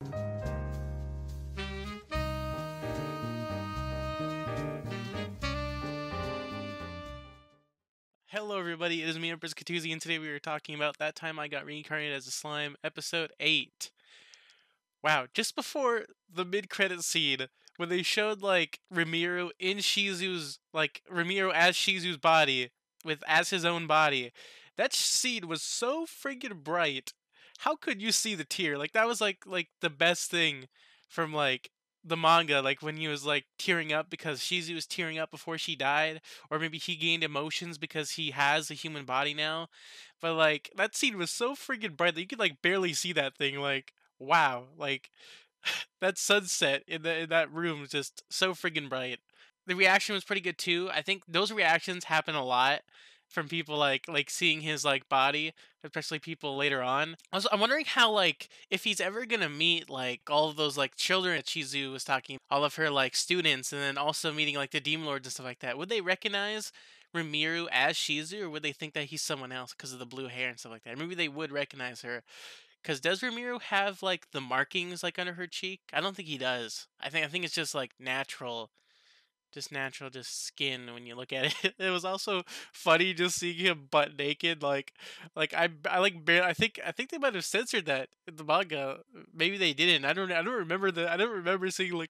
Hello, everybody. It is me, Empress Katuzi, and today we are talking about That Time I Got Reincarnated as a Slime, Episode 8. Wow, just before the mid-credit scene, when they showed, Ramiro in Shizu's, Ramiro as Shizu's body, as his own body, that scene was so friggin' bright. How could you see the tear? That was, the best thing from, the manga, when he was, tearing up because Shizu was tearing up before she died, or maybe he gained emotions because he has a human body now. But, that scene was so friggin' bright that you could, barely see that thing, wow, that sunset in that room was just so friggin' bright. The reaction was pretty good too. I think those reactions happen a lot from people seeing his body, especially people later on. Also, I'm wondering how if he's ever gonna meet all of those children that Chizu was talking, all of her students, and then also meeting the demon lords and stuff like that. Would they recognize Rimuru as Shizu, or would they think that he's someone else because of the blue hair and stuff like that? Maybe they would recognize her. Cause does Ramiro have the markings under her cheek? I don't think he does. I think it's just natural, just skin when you look at it. It was also funny just seeing him butt naked. I think they might have censored that in the manga. Maybe they didn't. I don't remember I don't remember seeing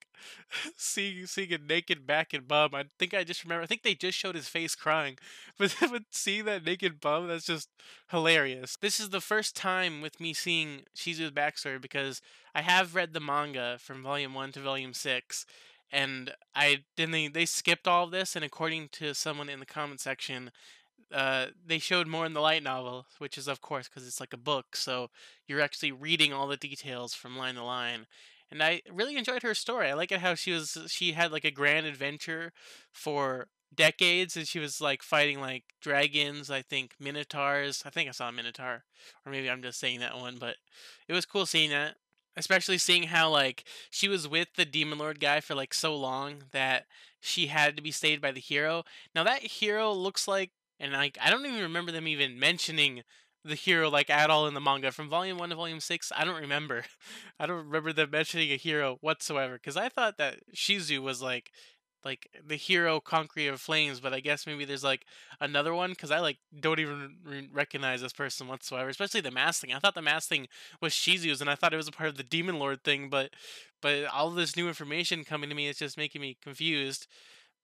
seeing a naked back and bum. I think I just remember. I think they just showed his face crying, but seeing that naked bum, that's just hilarious. This is the first time with me seeing Shizu's backstory because I have read the manga from volume 1 to volume 6, and they skipped all of this, and according to someone in the comment section, they showed more in the light novel, which is of course because it's like a book, so you're actually reading all the details from line to line. And I really enjoyed her story. I like it how she had a grand adventure for decades, and she was fighting dragons, I think minotaurs. I think I saw a minotaur, or maybe I'm just saying that one, but it was cool seeing that. Especially seeing how she was with the demon lord guy for so long that she had to be saved by the hero. Now that hero looks and I don't even remember them even mentioning the hero at all in the manga from volume 1 to volume 6. I don't remember. I don't remember them mentioning a hero whatsoever because I thought that Shizu was the hero Concrete of Flames, but I guess maybe there's another one because I don't even recognize this person whatsoever, especially the mask thing. I thought the mask thing was Shizu's, and I thought it was a part of the Demon Lord thing, but all this new information coming to me is just making me confused.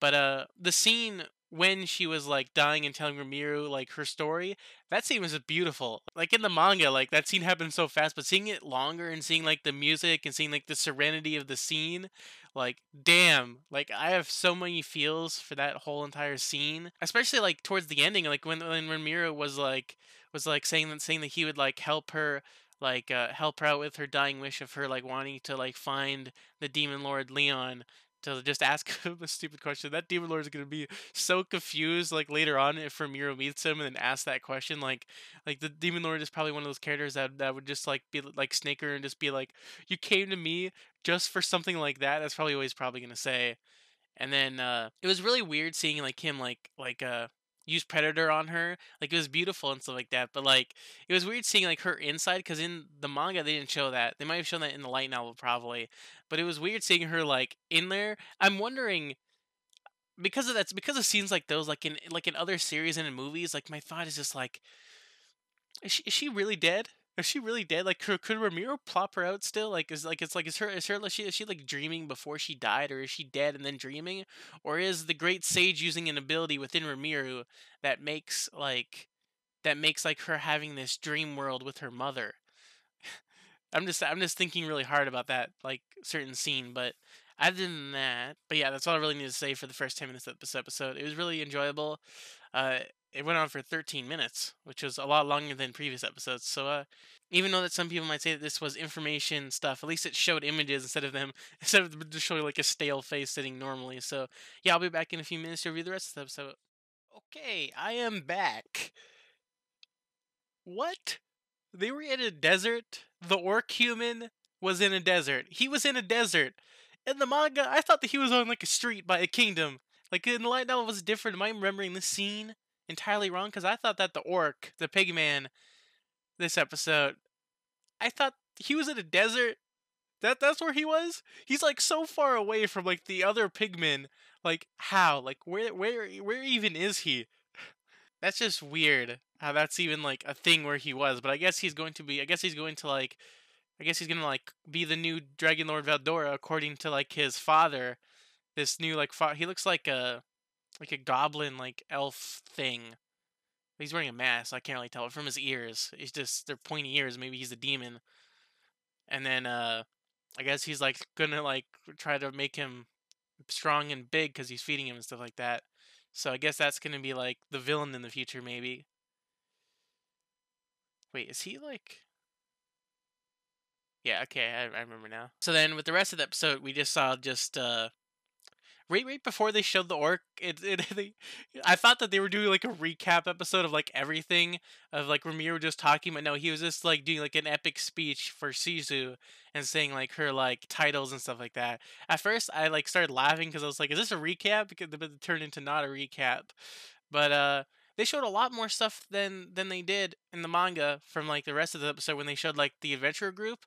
But the scene when she was dying and telling Ramiro her story, that scene was beautiful. In the manga, that scene happened so fast, but seeing it longer and seeing the music and seeing the serenity of the scene, damn, I have so many feels for that whole entire scene, especially towards the ending, when Ramiro was saying that he would help her help her out with her dying wish of her wanting to find the demon lord Leon to just ask him a stupid question. That demon lord is gonna be so confused later on if Ramiro meets him and then asks that question. The demon lord is probably one of those characters that would just be like Snaker and just be like, "You came to me just for something like that." That's probably what he's probably gonna say. And then it was really weird seeing him use Predator on her. It was beautiful and stuff like that, but it was weird seeing her inside because in the manga they didn't show that. They might have shown that in the light novel probably, but it was weird seeing her in there. I'm wondering because of that, because of scenes like those, in other series and in movies. My thought is just is she really dead? Is she really dead? Could Ramiro plop her out still? Is she dreaming before she died, or is she dead and then dreaming, or is the great sage using an ability within Ramiro that makes her having this dream world with her mother? I'm just thinking really hard about that certain scene, but other than that, but yeah, that's all I really need to say for the first 10 minutes of this episode. It was really enjoyable. Uh, it went on for 13 minutes, which was a lot longer than previous episodes. So, even though that some people might say that this was information stuff, at least it showed images instead of just showing a stale face sitting normally. So, yeah, I'll be back in a few minutes to review the rest of the episode. Okay, I am back. What? They were in a desert? The orc human was in a desert. He was in a desert. In the manga, I thought that he was on a street by a kingdom. In the light novel, it was different. Am I remembering this scene entirely wrong? Because I thought that the orc, the pig man, this episode, I thought he was in a desert. That's where he was. He's like so far away from like the other pigmen. Like how? Like where even is he? That's just weird. How that's even like a thing where he was. But I guess he's going to be. I guess he's going to like. I guess he's gonna like be the new Dragon Lord Valdora according to like his father. This new like he looks like a goblin like elf thing. He's wearing a mask. So I can't really tell from his ears. He's just they're pointy ears. Maybe he's a demon. And then I guess he's like gonna like try to make him strong and big because he's feeding him and stuff like that. So I guess that's gonna be like the villain in the future, maybe. Wait, is he like? Yeah, okay, I remember now. So then with the rest of the episode, we just saw just right before they showed the orc, I thought that they were doing like a recap episode of like everything of like Ramiro just talking, but no, he was just like doing like an epic speech for Shizu and saying like her like titles and stuff like that. At first, I like started laughing because I was like, "Is this a recap?" Because it turned into not a recap, but they showed a lot more stuff than they did in the manga from like the rest of the episode when they showed like the adventurer group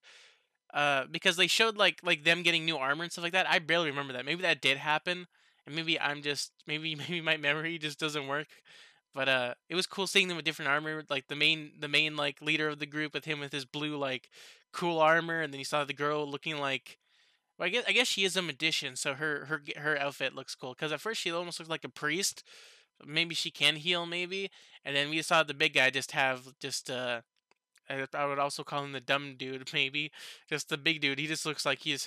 because they showed like them getting new armor and stuff like that. I barely remember that. Maybe that did happen, and maybe I'm just maybe my memory just doesn't work. But it was cool seeing them with different armor. Like the main like leader of the group with him with his blue like cool armor, and then you saw the girl looking like. Well, I guess she is a magician, so her outfit looks cool. Because at first she almost looked like a priest. Maybe she can heal, maybe. And then we saw the big guy just have just I would also call him the dumb dude, maybe. Just the big dude. He just looks like his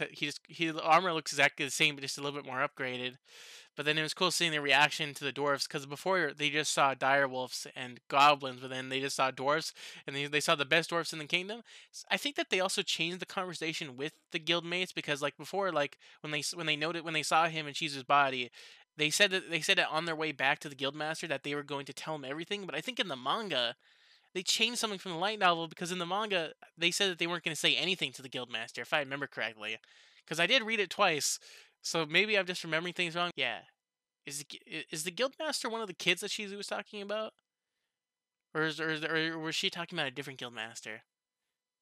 armor looks exactly the same, but just a little bit more upgraded. But then it was cool seeing the reaction to the dwarves because before they just saw direwolves and goblins, but then they just saw dwarves and they saw the best dwarves in the kingdom. I think that they also changed the conversation with the guildmates because like before, like when they saw him and Cheese's body. They said that on their way back to the guildmaster that they were going to tell him everything, but I think in the manga they changed something from the light novel because in the manga they said that they weren't going to say anything to the guildmaster, if I remember correctly. Because I did read it twice, so maybe I'm just remembering things wrong. Yeah, is the guildmaster one of the kids that Shizu was talking about, or was she talking about a different guildmaster?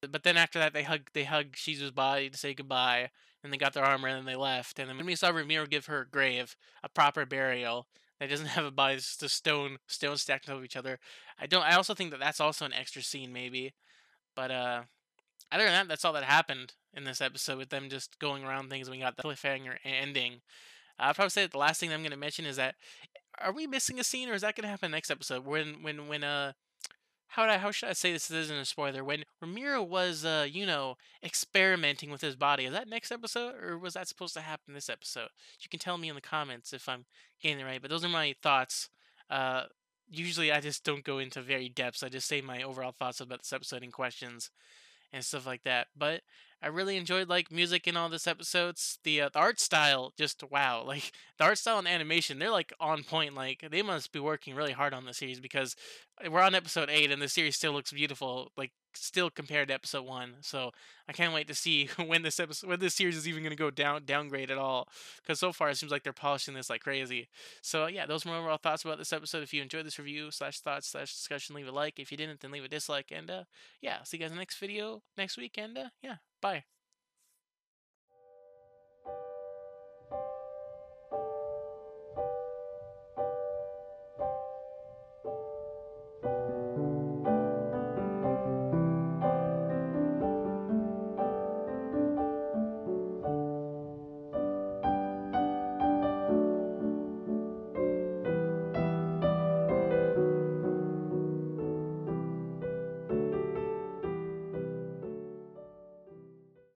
But then after that, they hug Shizu's body to say goodbye, and they got their armor, and then they left. And then we saw Ramiro give her a grave, a proper burial that doesn't have a body, it's just a stone stacked on top of each other. I also think that that's also an extra scene, maybe. But other than that, that's all that happened in this episode with them just going around things. And we got the cliffhanger ending. I'll probably say that the last thing I'm going to mention is that are we missing a scene, or is that going to happen next episode? When how should I say this isn't a spoiler? When Ramiro was experimenting with his body, is that next episode or was that supposed to happen this episode? You can tell me in the comments if I'm getting it right. But those are my thoughts. Uh, Usually I just don't go into very depths. I just say my overall thoughts about this episode and questions and stuff like that. But I really enjoyed like music in all this episodes. The art style, just wow! Like the art style and animation, they're like on point. Like they must be working really hard on the series because we're on episode 8 and the series still looks beautiful. Like still compared to episode 1. So I can't wait to see when this series is even going to go downgrade at all. Because so far it seems like they're polishing this like crazy. So yeah, those are my overall thoughts about this episode. If you enjoyed this review /thoughts /discussion, leave a like. If you didn't, then leave a dislike. And yeah, see you guys in the next video next week. And yeah, bye.